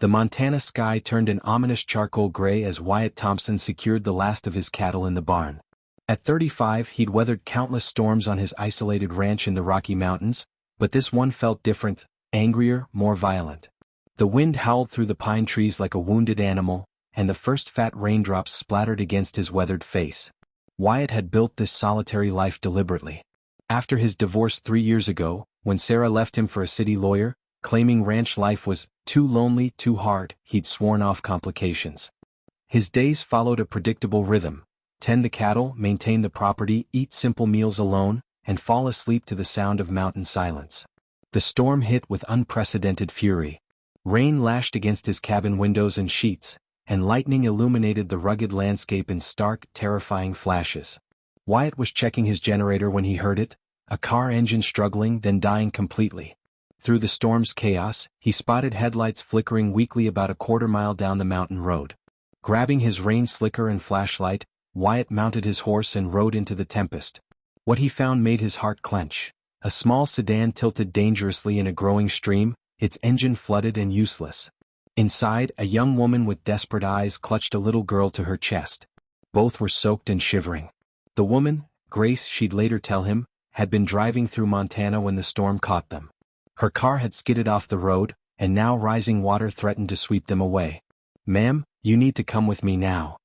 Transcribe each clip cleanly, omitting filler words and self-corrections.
The Montana sky turned an ominous charcoal gray as Wyatt Thompson secured the last of his cattle in the barn. At 35, he'd weathered countless storms on his isolated ranch in the Rocky Mountains, but this one felt different, angrier, more violent. The wind howled through the pine trees like a wounded animal, and the first fat raindrops splattered against his weathered face. Wyatt had built this solitary life deliberately. After his divorce 3 years ago, when Sarah left him for a city lawyer, claiming ranch life was too lonely, too hard, he'd sworn off complications. His days followed a predictable rhythm: tend the cattle, maintain the property, eat simple meals alone, and fall asleep to the sound of mountain silence. The storm hit with unprecedented fury. Rain lashed against his cabin windows and sheets, and lightning illuminated the rugged landscape in stark, terrifying flashes. Wyatt was checking his generator when he heard it, a car engine struggling then dying completely. Through the storm's chaos, he spotted headlights flickering weakly about a quarter-mile down the mountain road. Grabbing his rain slicker and flashlight, Wyatt mounted his horse and rode into the tempest. What he found made his heart clench. A small sedan tilted dangerously in a growing stream, its engine flooded and useless. Inside, a young woman with desperate eyes clutched a little girl to her chest. Both were soaked and shivering. The woman, Grace, she'd later tell him, had been driving through Montana when the storm caught them. Her car had skidded off the road, and now rising water threatened to sweep them away. "Ma'am, you need to come with me now,"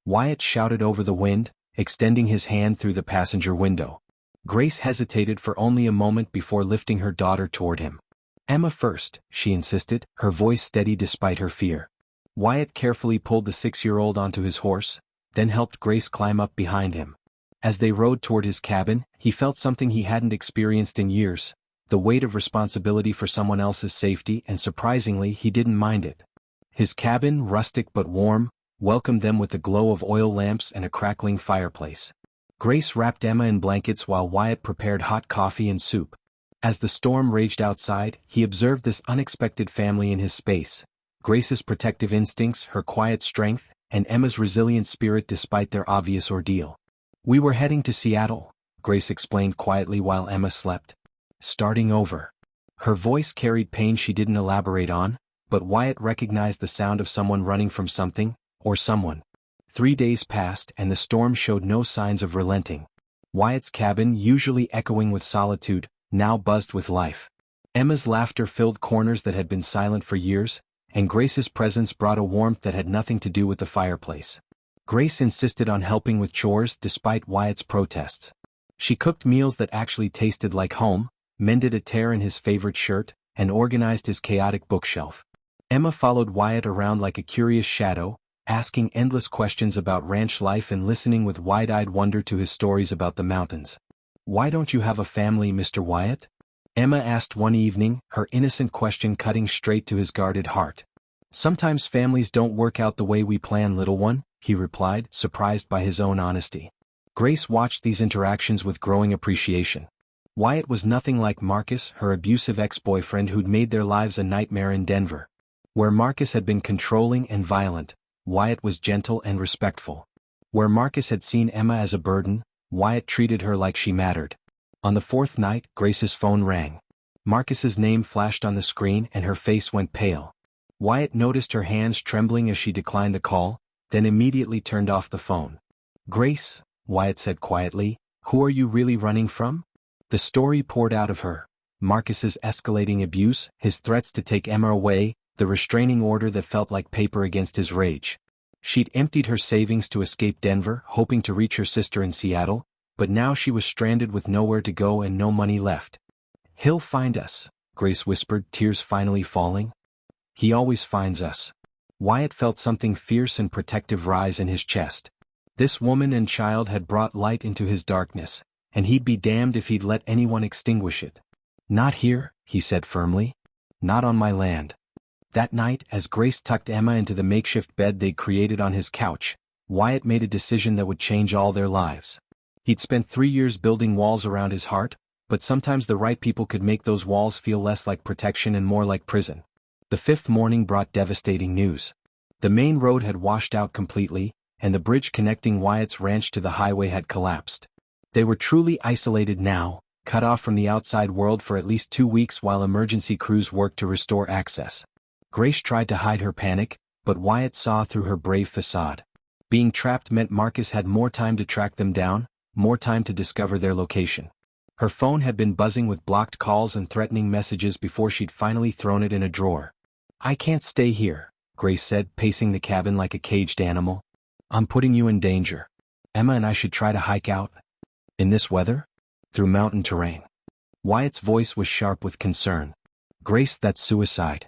Wyatt shouted over the wind, extending his hand through the passenger window. Grace hesitated for only a moment before lifting her daughter toward him. "Emma first," she insisted, her voice steady despite her fear. Wyatt carefully pulled the 6-year-old onto his horse, then helped Grace climb up behind him. As they rode toward his cabin, he felt something he hadn't experienced in years: the weight of responsibility for someone else's safety, and surprisingly he didn't mind it. His cabin, rustic but warm, welcomed them with the glow of oil lamps and a crackling fireplace. Grace wrapped Emma in blankets while Wyatt prepared hot coffee and soup. As the storm raged outside, he observed this unexpected family in his space: Grace's protective instincts, her quiet strength, and Emma's resilient spirit despite their obvious ordeal. "We were heading to Seattle," Grace explained quietly while Emma slept. "Starting over." Her voice carried pain she didn't elaborate on, but Wyatt recognized the sound of someone running from something, or someone. 3 days passed and the storm showed no signs of relenting. Wyatt's cabin, usually echoing with solitude, now buzzed with life. Emma's laughter filled corners that had been silent for years, and Grace's presence brought a warmth that had nothing to do with the fireplace. Grace insisted on helping with chores despite Wyatt's protests. She cooked meals that actually tasted like home, mended a tear in his favorite shirt, and organized his chaotic bookshelf. Emma followed Wyatt around like a curious shadow, asking endless questions about ranch life and listening with wide-eyed wonder to his stories about the mountains. "Why don't you have a family, Mr. Wyatt?" Emma asked one evening, her innocent question cutting straight to his guarded heart. "Sometimes families don't work out the way we plan, little one," he replied, surprised by his own honesty. Grace watched these interactions with growing appreciation. Wyatt was nothing like Marcus, her abusive ex-boyfriend who'd made their lives a nightmare in Denver. Where Marcus had been controlling and violent, Wyatt was gentle and respectful. Where Marcus had seen Emma as a burden, Wyatt treated her like she mattered. On the 4th night, Grace's phone rang. Marcus's name flashed on the screen and her face went pale. Wyatt noticed her hands trembling as she declined the call, then immediately turned off the phone. "Grace," Wyatt said quietly, "who are you really running from?" The story poured out of her: Marcus's escalating abuse, his threats to take Emma away, the restraining order that felt like paper against his rage. She'd emptied her savings to escape Denver, hoping to reach her sister in Seattle, but now she was stranded with nowhere to go and no money left. "He'll find us," Grace whispered, tears finally falling. "He always finds us." Wyatt felt something fierce and protective rise in his chest. This woman and child had brought light into his darkness, and he'd be damned if he'd let anyone extinguish it. "Not here," he said firmly. "Not on my land." That night, as Grace tucked Emma into the makeshift bed they'd created on his couch, Wyatt made a decision that would change all their lives. He'd spent 3 years building walls around his heart, but sometimes the right people could make those walls feel less like protection and more like prison. The 5th morning brought devastating news. The main road had washed out completely, and the bridge connecting Wyatt's ranch to the highway had collapsed. They were truly isolated now, cut off from the outside world for at least 2 weeks while emergency crews worked to restore access. Grace tried to hide her panic, but Wyatt saw through her brave facade. Being trapped meant Marcus had more time to track them down, more time to discover their location. Her phone had been buzzing with blocked calls and threatening messages before she'd finally thrown it in a drawer. "I can't stay here," Grace said, pacing the cabin like a caged animal. "I'm putting you in danger. Emma and I should try to hike out." "In this weather? Through mountain terrain?" Wyatt's voice was sharp with concern. "Grace, that's suicide."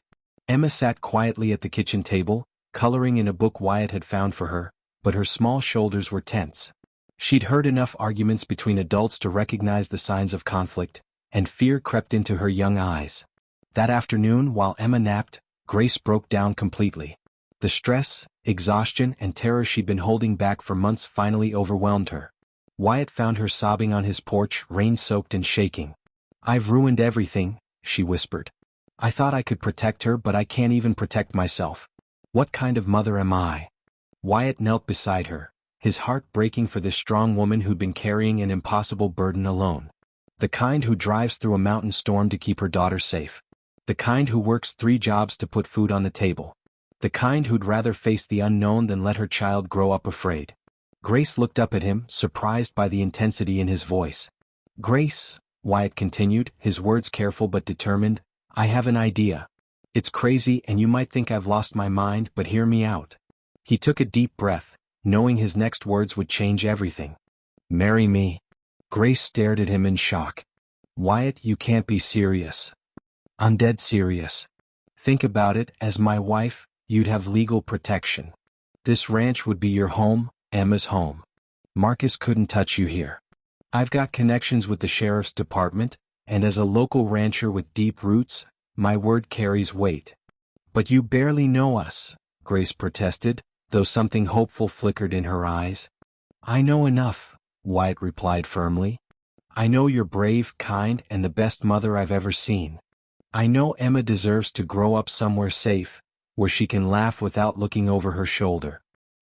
Emma sat quietly at the kitchen table, coloring in a book Wyatt had found for her, but her small shoulders were tense. She'd heard enough arguments between adults to recognize the signs of conflict, and fear crept into her young eyes. That afternoon, while Emma napped, Grace broke down completely. The stress, exhaustion, and terror she'd been holding back for months finally overwhelmed her. Wyatt found her sobbing on his porch, rain-soaked and shaking. "I've ruined everything," she whispered. "I thought I could protect her, but I can't even protect myself. What kind of mother am I?" Wyatt knelt beside her, his heart breaking for this strong woman who'd been carrying an impossible burden alone. The kind who drives through a mountain storm to keep her daughter safe. The kind who works 3 jobs to put food on the table. The kind who'd rather face the unknown than let her child grow up afraid. Grace looked up at him, surprised by the intensity in his voice. "Grace," Wyatt continued, his words careful but determined, "I have an idea. It's crazy and you might think I've lost my mind, but hear me out." He took a deep breath, knowing his next words would change everything. "Marry me." Grace stared at him in shock. "Wyatt, you can't be serious." "I'm dead serious. Think about it, as my wife, you'd have legal protection. This ranch would be your home, Emma's home. Marcus couldn't touch you here. I've got connections with the sheriff's department, and as a local rancher with deep roots, my word carries weight." "But you barely know us," Grace protested, though something hopeful flickered in her eyes. "I know enough," Wyatt replied firmly. "I know you're brave, kind, and the best mother I've ever seen. I know Emma deserves to grow up somewhere safe, where she can laugh without looking over her shoulder.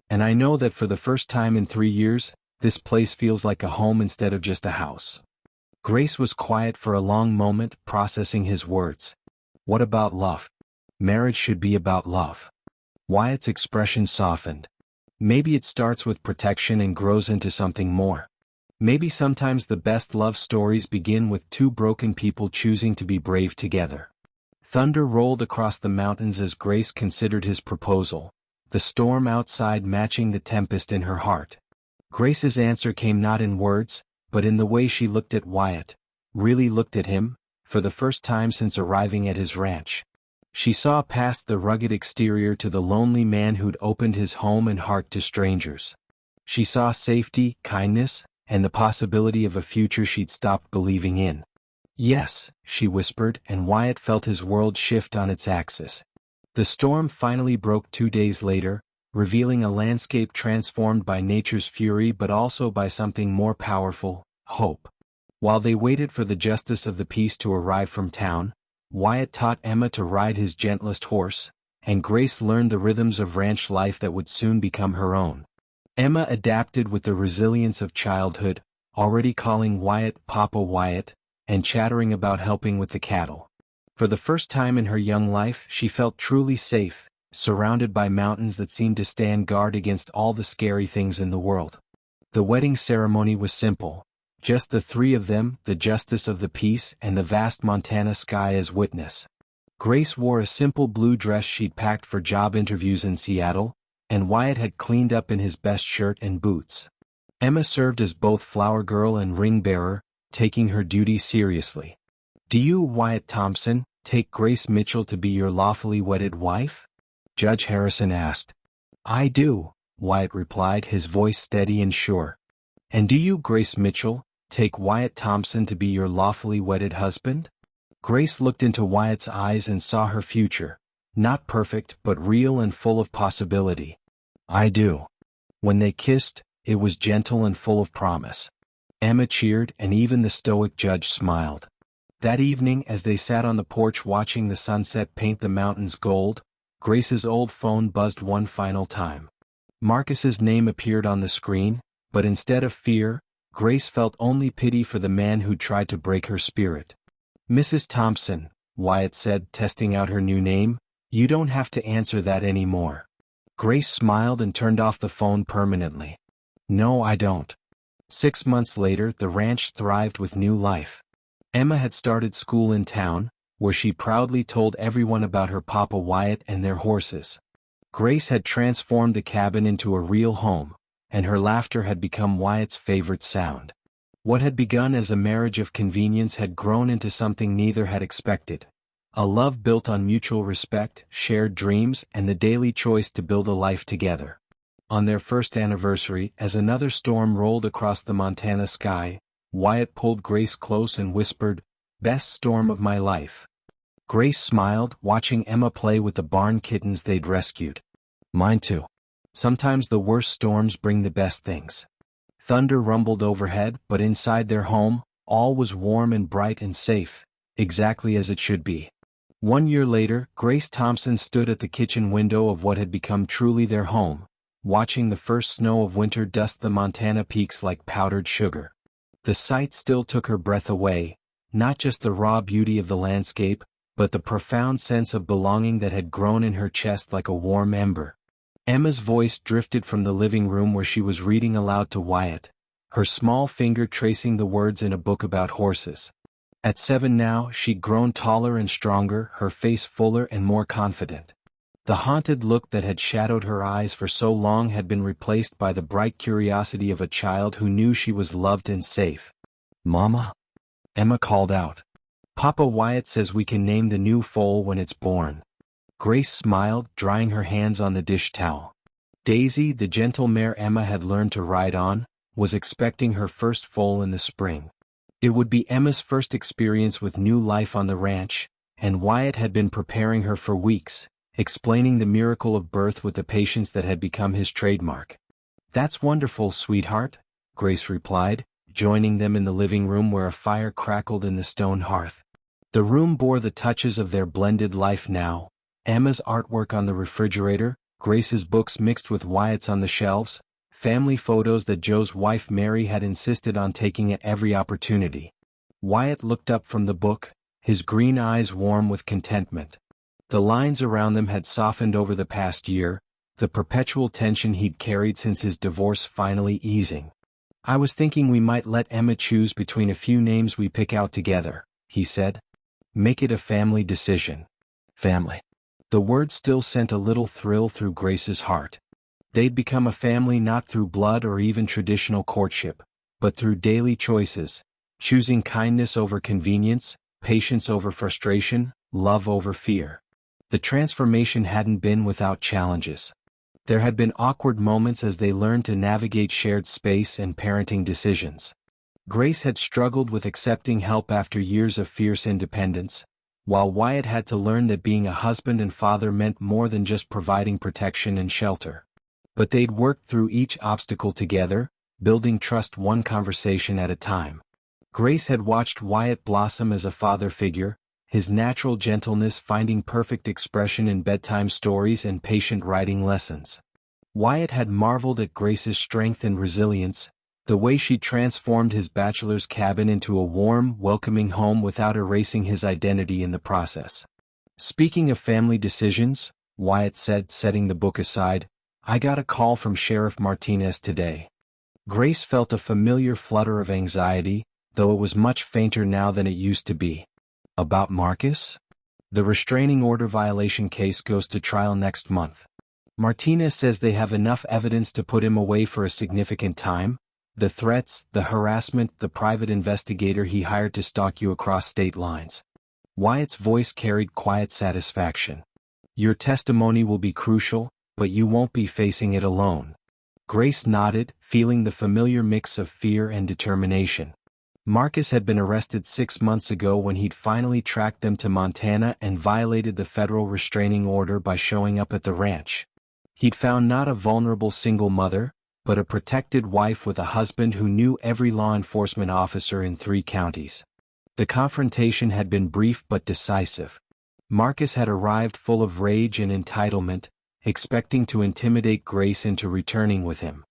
And I know that for the first time in 3 years, this place feels like a home instead of just a house." Grace was quiet for a long moment, processing his words. "What about love? Marriage should be about love." Wyatt's expression softened. "Maybe it starts with protection and grows into something more. Maybe sometimes the best love stories begin with 2 broken people choosing to be brave together." Thunder rolled across the mountains as Grace considered his proposal, the storm outside matching the tempest in her heart. Grace's answer came not in words, but in the way she looked at Wyatt, really looked at him, for the first time since arriving at his ranch. She saw past the rugged exterior to the lonely man who'd opened his home and heart to strangers. She saw safety, kindness, and the possibility of a future she'd stopped believing in. "Yes," she whispered, and Wyatt felt his world shift on its axis. The storm finally broke 2 days later, revealing a landscape transformed by nature's fury but also by something more powerful, hope. While they waited for the justice of the peace to arrive from town, Wyatt taught Emma to ride his gentlest horse, and Grace learned the rhythms of ranch life that would soon become her own. Emma adapted with the resilience of childhood, already calling Wyatt Papa Wyatt, and chattering about helping with the cattle. For the first time in her young life, she felt truly safe, surrounded by mountains that seemed to stand guard against all the scary things in the world. The wedding ceremony was simple. Just the 3 of them, the justice of the peace and the vast Montana sky as witness. Grace wore a simple blue dress she'd packed for job interviews in Seattle, and Wyatt had cleaned up in his best shirt and boots. Emma served as both flower girl and ring bearer, taking her duty seriously. "Do you, Wyatt Thompson, take Grace Mitchell to be your lawfully wedded wife?" Judge Harrison asked. "I do," Wyatt replied, his voice steady and sure. "And do you, Grace Mitchell, take Wyatt Thompson to be your lawfully wedded husband?" Grace looked into Wyatt's eyes and saw her future, not perfect but real and full of possibility. "I do." When they kissed, it was gentle and full of promise. Emma cheered, and even the stoic judge smiled. That evening, as they sat on the porch watching the sunset paint the mountains gold, Grace's old phone buzzed one final time. Marcus's name appeared on the screen, but instead of fear, Grace felt only pity for the man who tried to break her spirit. "Mrs. Thompson," Wyatt said, testing out her new name, You don't have to answer that anymore. Grace smiled and turned off the phone permanently. No, I don't. 6 months later, the ranch thrived with new life. Emma had started school in town, where she proudly told everyone about her Papa Wyatt and their horses. Grace had transformed the cabin into a real home, and her laughter had become Wyatt's favorite sound. What had begun as a marriage of convenience had grown into something neither had expected. A love built on mutual respect, shared dreams, and the daily choice to build a life together. On their first anniversary, as another storm rolled across the Montana sky, Wyatt pulled Grace close and whispered, "Best storm of my life." Grace smiled, watching Emma play with the barn kittens they'd rescued. Mine too. Sometimes the worst storms bring the best things. Thunder rumbled overhead, but inside their home, all was warm and bright and safe, exactly as it should be. 1 year later, Grace Thompson stood at the kitchen window of what had become truly their home, watching the first snow of winter dust the Montana peaks like powdered sugar. The sight still took her breath away, not just the raw beauty of the landscape, but the profound sense of belonging that had grown in her chest like a warm ember. Emma's voice drifted from the living room where she was reading aloud to Wyatt, her small finger tracing the words in a book about horses. At 7 now, she'd grown taller and stronger, her face fuller and more confident. The haunted look that had shadowed her eyes for so long had been replaced by the bright curiosity of a child who knew she was loved and safe. "Mama?" Emma called out. "Papa Wyatt says we can name the new foal when it's born." Grace smiled, drying her hands on the dish towel. Daisy, the gentle mare Emma had learned to ride on, was expecting her first foal in the spring. It would be Emma's first experience with new life on the ranch, and Wyatt had been preparing her for weeks, explaining the miracle of birth with the patience that had become his trademark. "That's wonderful, sweetheart," Grace replied, joining them in the living room where a fire crackled in the stone hearth. The room bore the touches of their blended life now, Emma's artwork on the refrigerator, Grace's books mixed with Wyatt's on the shelves, family photos that Joe's wife Mary had insisted on taking at every opportunity. Wyatt looked up from the book, his green eyes warm with contentment. The lines around them had softened over the past year, the perpetual tension he'd carried since his divorce finally easing. "I was thinking we might let Emma choose between a few names we pick out together," he said. "Make it a family decision." Family. The word still sent a little thrill through Grace's heart. They'd become a family not through blood or even traditional courtship, but through daily choices, choosing kindness over convenience, patience over frustration, love over fear. The transformation hadn't been without challenges. There had been awkward moments as they learned to navigate shared space and parenting decisions. Grace had struggled with accepting help after years of fierce independence, while Wyatt had to learn that being a husband and father meant more than just providing protection and shelter. But they'd worked through each obstacle together, building trust one conversation at a time. Grace had watched Wyatt blossom as a father figure, his natural gentleness finding perfect expression in bedtime stories and patient writing lessons. Wyatt had marveled at Grace's strength and resilience, the way she transformed his bachelor's cabin into a warm, welcoming home without erasing his identity in the process. "Speaking of family decisions," Wyatt said, setting the book aside, "I got a call from Sheriff Martinez today." Grace felt a familiar flutter of anxiety, though it was much fainter now than it used to be. "About Marcus?" "The restraining order violation case goes to trial next month. Martinez says they have enough evidence to put him away for a significant time. The threats, the harassment, the private investigator he hired to stalk you across state lines." Wyatt's voice carried quiet satisfaction. "Your testimony will be crucial, but you won't be facing it alone." Grace nodded, feeling the familiar mix of fear and determination. Marcus had been arrested 6 months ago when he'd finally tracked them to Montana and violated the federal restraining order by showing up at the ranch. He'd found not a vulnerable single mother, but a protected wife with a husband who knew every law enforcement officer in 3 counties. The confrontation had been brief but decisive. Marcus had arrived full of rage and entitlement, expecting to intimidate Grace into returning with him.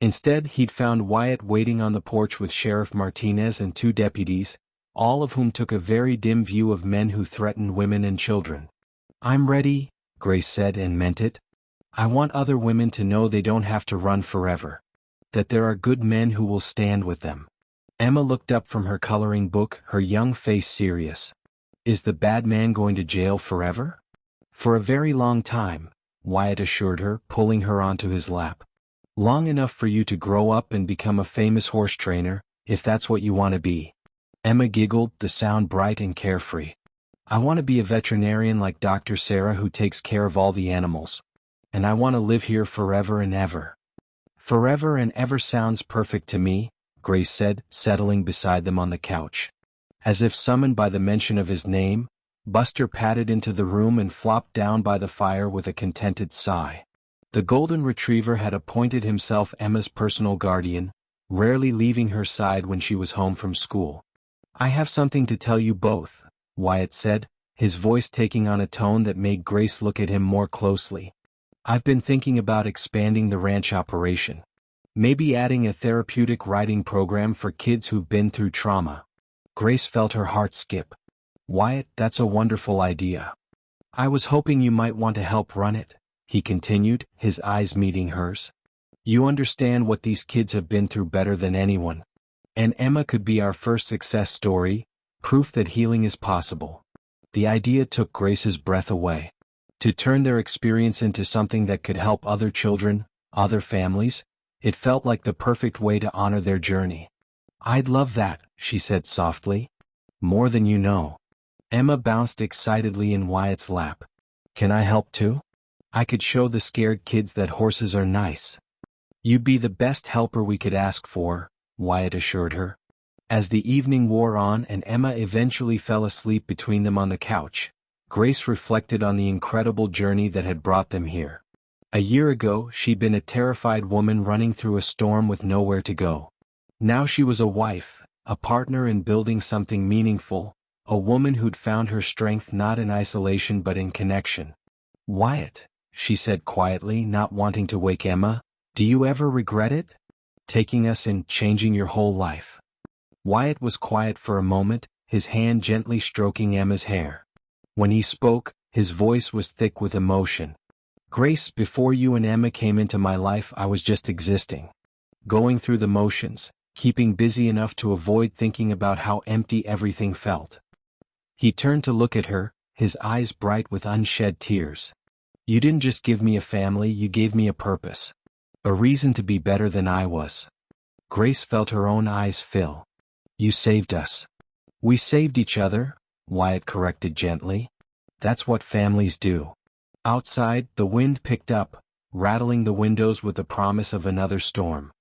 Instead, he'd found Wyatt waiting on the porch with Sheriff Martinez and 2 deputies, all of whom took a very dim view of men who threatened women and children. "I'm ready," Grace said and meant it. I want other women to know they don't have to run forever. That there are good men who will stand with them. Emma looked up from her coloring book, her young face serious. Is the bad man going to jail forever? For a very long time, Wyatt assured her, pulling her onto his lap. Long enough for you to grow up and become a famous horse trainer, if that's what you want to be. Emma giggled, the sound bright and carefree. I want to be a veterinarian like Dr. Sarah who takes care of all the animals. And I want to live here forever and ever. Forever and ever sounds perfect to me, Grace said, settling beside them on the couch. As if summoned by the mention of his name, Buster padded into the room and flopped down by the fire with a contented sigh. The golden retriever had appointed himself Emma's personal guardian, rarely leaving her side when she was home from school. I have something to tell you both, Wyatt said, his voice taking on a tone that made Grace look at him more closely. I've been thinking about expanding the ranch operation. Maybe adding a therapeutic riding program for kids who've been through trauma. Grace felt her heart skip. Wyatt, that's a wonderful idea. I was hoping you might want to help run it, he continued, his eyes meeting hers. You understand what these kids have been through better than anyone. And Emma could be our first success story, proof that healing is possible. The idea took Grace's breath away. To turn their experience into something that could help other children, other families, it felt like the perfect way to honor their journey. I'd love that, she said softly. More than you know. Emma bounced excitedly in Wyatt's lap. Can I help too? I could show the scared kids that horses are nice. You'd be the best helper we could ask for, Wyatt assured her. As the evening wore on and Emma eventually fell asleep between them on the couch, Grace reflected on the incredible journey that had brought them here. A year ago, she'd been a terrified woman running through a storm with nowhere to go. Now she was a wife, a partner in building something meaningful, a woman who'd found her strength not in isolation but in connection. Wyatt, she said quietly, not wanting to wake Emma, do you ever regret it? Taking us and changing your whole life. Wyatt was quiet for a moment, his hand gently stroking Emma's hair. When he spoke, his voice was thick with emotion. Grace, before you and Emma came into my life, I was just existing. Going through the motions, keeping busy enough to avoid thinking about how empty everything felt. He turned to look at her, his eyes bright with unshed tears. You didn't just give me a family, you gave me a purpose. A reason to be better than I was. Grace felt her own eyes fill. You saved us. We saved each other, Wyatt corrected gently. That's what families do. Outside, the wind picked up, rattling the windows with the promise of another storm.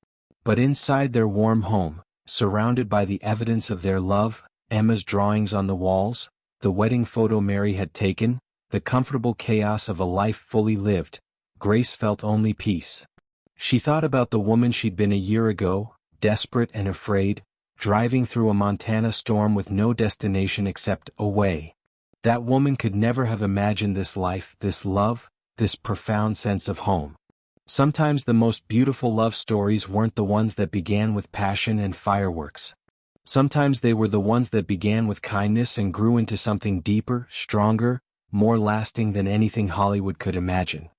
But inside their warm home, surrounded by the evidence of their love, Emma's drawings on the walls, the wedding photo Mary had taken, the comfortable chaos of a life fully lived, Grace felt only peace. She thought about the woman she'd been a year ago, desperate and afraid, driving through a Montana storm with no destination except away. That woman could never have imagined this life, this love, this profound sense of home. Sometimes the most beautiful love stories weren't the ones that began with passion and fireworks. Sometimes they were the ones that began with kindness and grew into something deeper, stronger, more lasting than anything Hollywood could imagine.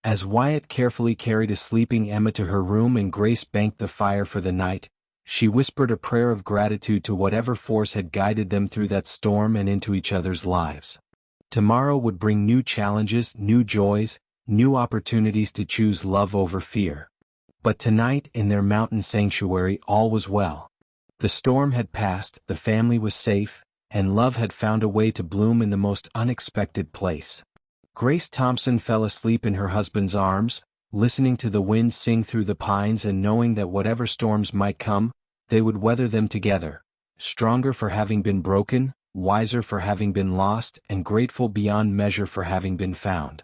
As Wyatt carefully carried a sleeping Emma to her room and Grace banked the fire for the night, she whispered a prayer of gratitude to whatever force had guided them through that storm and into each other's lives. Tomorrow would bring new challenges, new joys, new opportunities to choose love over fear. But tonight, in their mountain sanctuary, all was well. The storm had passed, the family was safe, and love had found a way to bloom in the most unexpected place. Grace Thompson fell asleep in her husband's arms, listening to the wind sing through the pines and knowing that whatever storms might come, they would weather them together, stronger for having been broken, wiser for having been lost, and grateful beyond measure for having been found.